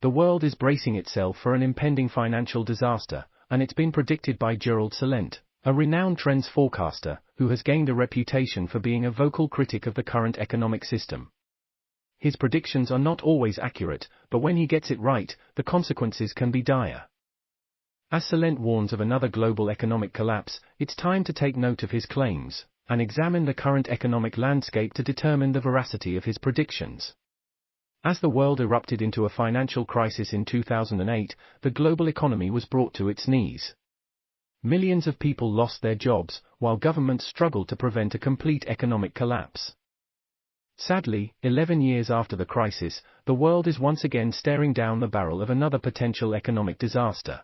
The world is bracing itself for an impending financial disaster, and it's been predicted by Gerald Celente, a renowned trends forecaster, who has gained a reputation for being a vocal critic of the current economic system. His predictions are not always accurate, but when he gets it right, the consequences can be dire. As Celente warns of another global economic collapse, it's time to take note of his claims, and examine the current economic landscape to determine the veracity of his predictions. As the world erupted into a financial crisis in 2008, the global economy was brought to its knees. Millions of people lost their jobs, while governments struggled to prevent a complete economic collapse. Sadly, 11 years after the crisis, the world is once again staring down the barrel of another potential economic disaster.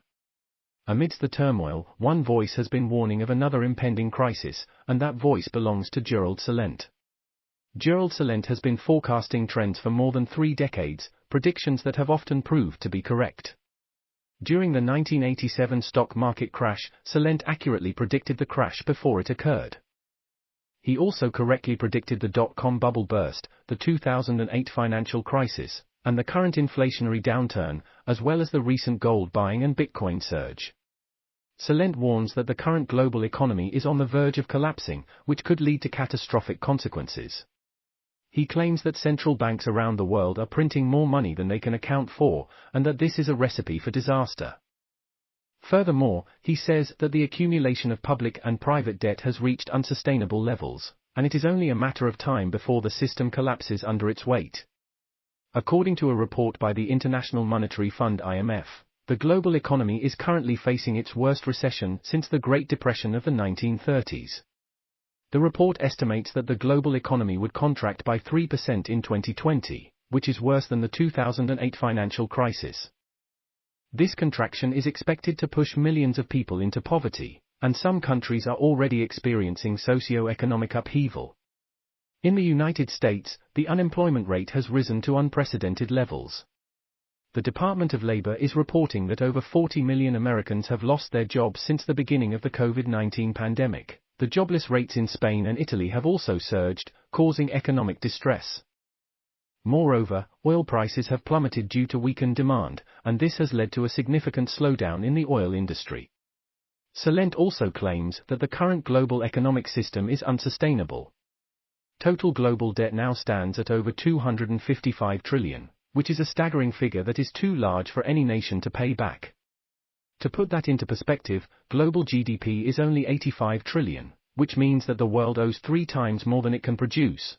Amidst the turmoil, one voice has been warning of another impending crisis, and that voice belongs to Gerald Celente. Gerald Celente has been forecasting trends for more than 3 decades, predictions that have often proved to be correct. During the 1987 stock market crash, Celente accurately predicted the crash before it occurred. He also correctly predicted the dot-com bubble burst, the 2008 financial crisis, and the current inflationary downturn, as well as the recent gold buying and Bitcoin surge. Celente warns that the current global economy is on the verge of collapsing, which could lead to catastrophic consequences. He claims that central banks around the world are printing more money than they can account for, and that this is a recipe for disaster. Furthermore, he says that the accumulation of public and private debt has reached unsustainable levels, and it is only a matter of time before the system collapses under its weight. According to a report by the International Monetary Fund (IMF), the global economy is currently facing its worst recession since the Great Depression of the 1930s. The report estimates that the global economy would contract by 3% in 2020, which is worse than the 2008 financial crisis. This contraction is expected to push millions of people into poverty, and some countries are already experiencing socio-economic upheaval. In the United States, the unemployment rate has risen to unprecedented levels. The Department of Labor is reporting that over 40 million Americans have lost their jobs since the beginning of the COVID-19 pandemic. The jobless rates in Spain and Italy have also surged, causing economic distress. Moreover, oil prices have plummeted due to weakened demand, and this has led to a significant slowdown in the oil industry. Celente also claims that the current global economic system is unsustainable. Total global debt now stands at over 255 trillion, which is a staggering figure that is too large for any nation to pay back. To put that into perspective, global GDP is only 85 trillion, which means that the world owes 3 times more than it can produce.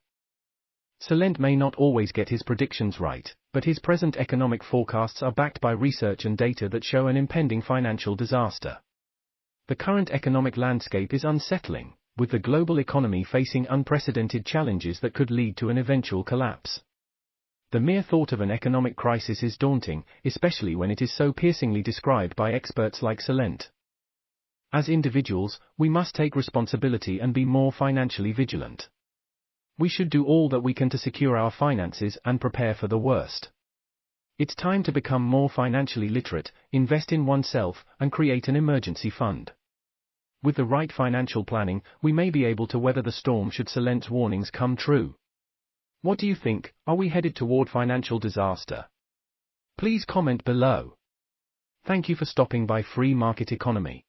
Celente may not always get his predictions right, but his present economic forecasts are backed by research and data that show an impending financial disaster. The current economic landscape is unsettling, with the global economy facing unprecedented challenges that could lead to an eventual collapse. The mere thought of an economic crisis is daunting, especially when it is so piercingly described by experts like Celente. As individuals, we must take responsibility and be more financially vigilant. We should do all that we can to secure our finances and prepare for the worst. It's time to become more financially literate, invest in oneself, and create an emergency fund. With the right financial planning, we may be able to weather the storm should Celente's warnings come true. What do you think? Are we headed toward financial disaster? Please comment below. Thank you for stopping by Free Market Economy.